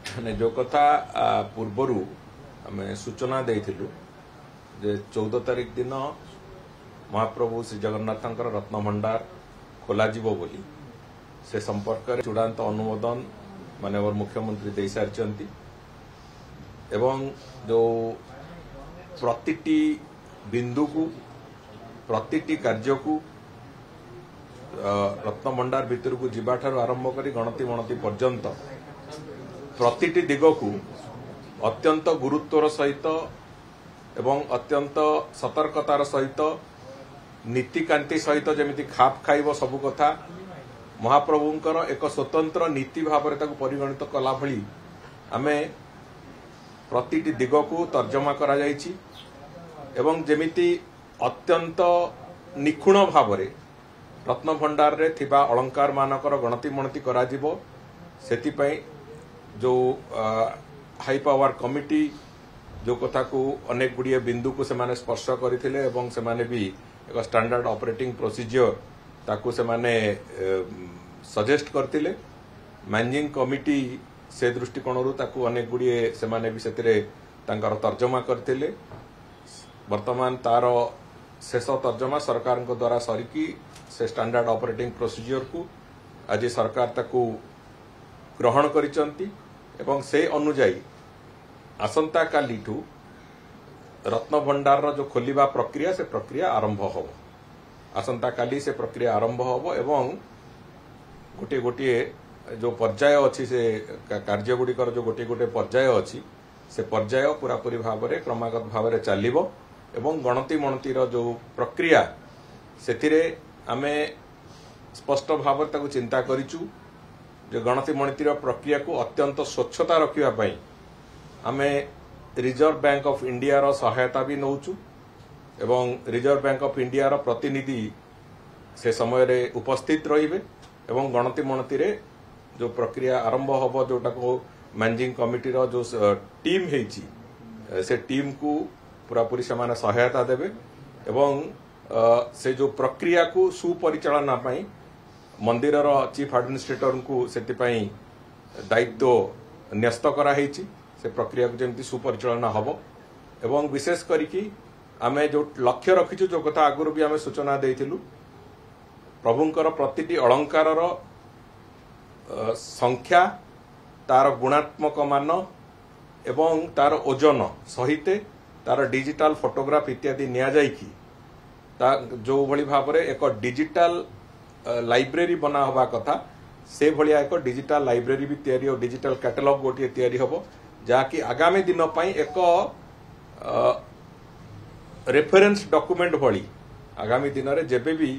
ମାନେ जो कथा पूर्वर आम सूचना देइथिलु जे 14 तारिख दिन महाप्रभु श्री जगन्नाथ रत्न भंडार खोल बोली से संपर्क में चूड़ांत अनुमोदन माननीय मुख्यमंत्री दे सारी एवं जो प्रतिटी बिंदु को प्रतिटी कार्य को रत्न भंडार भितर को जीवाठार आरंभ कर गणति मणति पर्यंत प्रतिटी दिग को अत्यंत गुरुत्वर सहित एवं अत्यंत सतर्कतार सहित नीतिकांति सहित जमिति खाप खाइब सबु कथा महाप्रभुंकर एक स्वतंत्र नीति भाव में परिगणित कला भली आमे प्रतिटी दिग को तर्जमा करा जायछि एवं जेमिति अत्यंत निखुण भाव में रत्न भंडार रे थिबा अलंकार मानकर गणति मणति करा जिवो सेति पई जो हाई पावर कमिटी जो कथा को अनेक गुड़िए बिंदु को सेमाने स्पर्श करथिले एवं सेमाने भी एक स्टैंडर्ड ऑपरेटिंग प्रोसीजर ताकू सेमाने सजेस्ट करथिले मैनेजिंग कमिटी से दृष्टिकोण रु ताकू अनेक गुड़िए सेमाने भी सेतिरे तांकर तर्जमा करथिले वर्तमान तार शेष तर्जमा सरकार द्वारा सरिकी से स्टैंडर्ड ऑपरेटिंग प्रोसीजर को आज सरकार ताकू ग्रहण करिसंती एवं से अनुजाई आसंता कालीठू रत्न भंडार जो खोलिबा प्रक्रिया से प्रक्रिया आरंभ हो आसंता काली से प्रक्रिया आरंभ हो एवं गोटे गोटे जो पर्याय अच्छी से कार्य गुड़िकर जो गोटे गोटे पर्याय अच्छी से पर्याय पूरापूरी भाव में क्रमागत भाव में चलिबो एवं गणति मणतिर जो प्रक्रिया से आमे स्पष्ट भाव ताकू चिंता करिचु जो गणति मणतिर प्रक्रिया को अत्यंत स्वच्छता रखिबा पई आमे रिजर्व बैंक ऑफ इंडिया रो सहायता भी नौचु एवं रिजर्व बैंक ऑफ इंडिया रो प्रतिनिधि से समय रे उपस्थित रहिबे एवं गणति मणतिरे जो प्रक्रिया आरंभ होबो जोटा को मैनेजिंग कमिटी रो जो टीम हेची से टीम को पूरापूरी से सहायता देबे एवं से जो प्रक्रिया को सुपरिचालना पाई मंदिर चीफ एडमिनिस्ट्रेटर को सेतिपाई दायित्व न्यस्त कराई से प्रक्रिया को जमी सुपरिचालना हम एवं विशेष करिकी आमे जो लक्ष्य रखीचु जो कथा आगुरी भी आमे सूचना देइथिलु प्रभुंकर प्रतिटी अलंकार संख्या तार गुणात्मक मान एवं तार ओजन सहित तार डिजिटल फोटोग्राफ इत्यादि निया जाइकी जो भली भाव में एक डिजिटल लाइब्रेरी बना हवा कथा से भलिया एक डिजिटल लाइब्रेरी भी तैयारी और डिजिटल कैटलॉग गोटे तैयारी हबो जाकि आगामी दिन पई एक रेफरेंस डॉक्यूमेंट भली आगामी दिन रे जेबे भी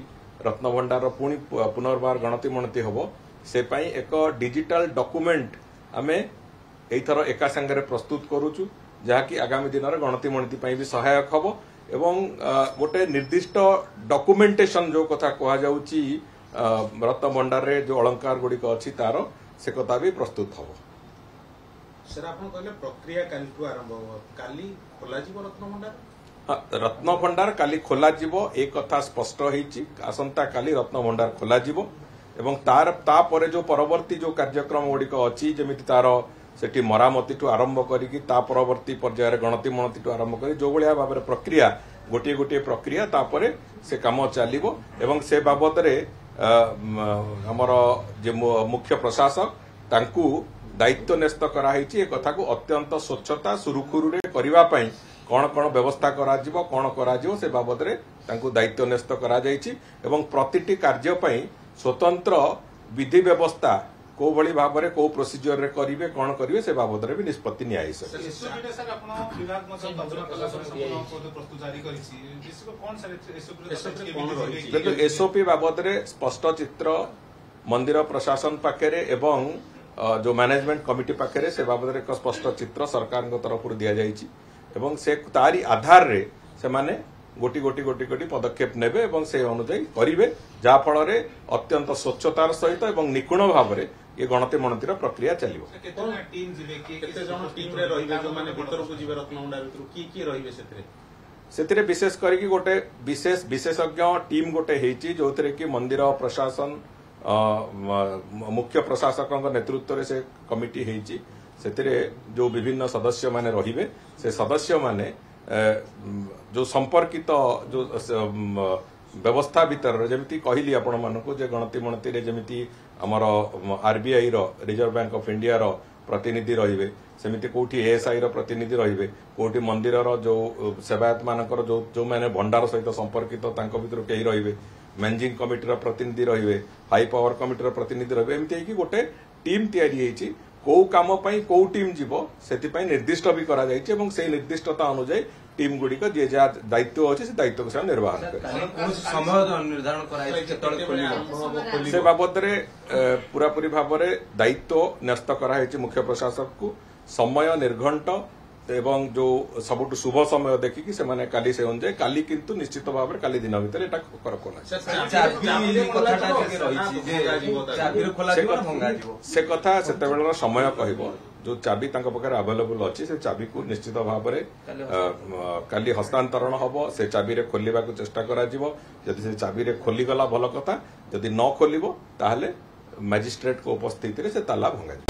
रत्न भंडार पुणी पुनर्बार गणति मणति हबो से पई एक डिजिटल डॉक्यूमेंट आमे एथर एका संगे प्रस्तुत करूचु जाकि आगामी दिन रे गणति मणति पई भी सहायक हबो एवं गोटे निर्दिष्ट डॉक्यूमेंटेशन जो कथा कहा जाउची रत्न भंडार रे जो अलंकार गुड़िक अच्छी तार से कथा भी प्रस्तुत हम सर आप कहले प्रक्रिया काली आरंभ हो काली खोला जीवो रत्न भंडार रत्न भंडार काली खोला जीवो एक कथा स्पष्ट होईची आसंता काली रत्न भंडार खोला जीवो एवं ता परे जो परवर्ती जो कार्यक्रम गुड़िक अच्छी जमिति तार सेठी मरामती ठू आरंभ करिकी ता परवर्ती पर्यायर गणति मणति ठू आरंभ करी जो भलिया भाव प्रक्रिया गोटे गोटे प्रक्रिया तापरे से काम चलिबो एवं से बाबद रे हमर जे मुख्य प्रशासक तांकू दायित्व न्यस्त कराई कथा को अत्यंत स्वच्छता सुरुखुरु रे करिवा पई कौन कौन व्यवस्था करा जिवो कौन करा जिवो से बाबद रे तांकू दायित्व न्यस्त करा जायछि एवं प्रतिटी कार्य पई स्वतंत्र विधि व्यवस्था को भली भाव में को प्रोसीजर रे करिवे कौन करिवे से बाबद रे भी निष्पत्ति न्याय सर देखो एसओपी बाबद रे स्पष्ट चित्र मंदिर प्रशासन पाखे एवं जो मैनेजमेंट कमिटी पाखे से बाबद रे स्पष्ट चित्र सरकार तरफ दिया जायछि एवं से तारी आधार रे से माने गोटी गोटी गोटी गोटी पदक्षेप नेबे एवं से अनुसार करिवे जा फल रे अत्यंत स्वच्छतार सहित एवं निपुण भाव में ये गणति मणतिर प्रक्रिया चलिबो सेतिरे विशेष करिकी गोटे विशेष विशेषज्ञ टीम गोटे हेची जोथरे कि मंदिर प्रशासन मुख्य प्रशासक नेतृत्व से कमिटी हेची ସେଥିରେ जो विभिन्न सदस्य माने रहिबे से सदस्य माने जो संपर्कित जो व्यवस्था भीतर जमिति कहली आपण मानकु जे गणति मणति रे जमिति हमर आरबीआई रो रिजर्व बैंक ऑफ इंडिया रो प्रतिनिधि रहिबे सेमिति कोठी एएसआई रो प्रतिनिधि रहिबे कोठी मंदिर रो जो सेवायत मानकर जो माने भंडार सहित संपर्कित तांको भीतर केही रहिबे मैनेजिंग कमिटी रो प्रतिनिधि रहिबे हाई पावर कमिटी रो प्रतिनिधि रहिबे एमिति कि गोटे टीम तयारी हेछि को काम पई को टीम जीवो सेति पई निर्दिष्ट भी करा जायछि एवं से निर्दिष्टता अनुसार टीम गुड़िक जे जा दायित्व अच्छे से दायित्व को निर्वहन करे से बाबद पूरा पूरी भाव में दायित्व न्यस्त कराई मुख्य प्रशासक को समय निर्घंट एवं जो सबुठ शुभ समय देखिकी से माने काली से अनुसार काली किंतु निश्चित भाव में काली दिन भीतर एटा से कथा से समय कहब जो चाबी पाखे अवेलेबल अच्छी से चाबी को निश्चित भाव में काली हस्तांतरण हम से चाबी रे खोलिबा को चेष्टा करा जिवो यदि से चाबी रे खोली गला भल कथा यदि न खोलिबो ताहले मजिस्ट्रेट को उपस्थिति रे से ताला भंगा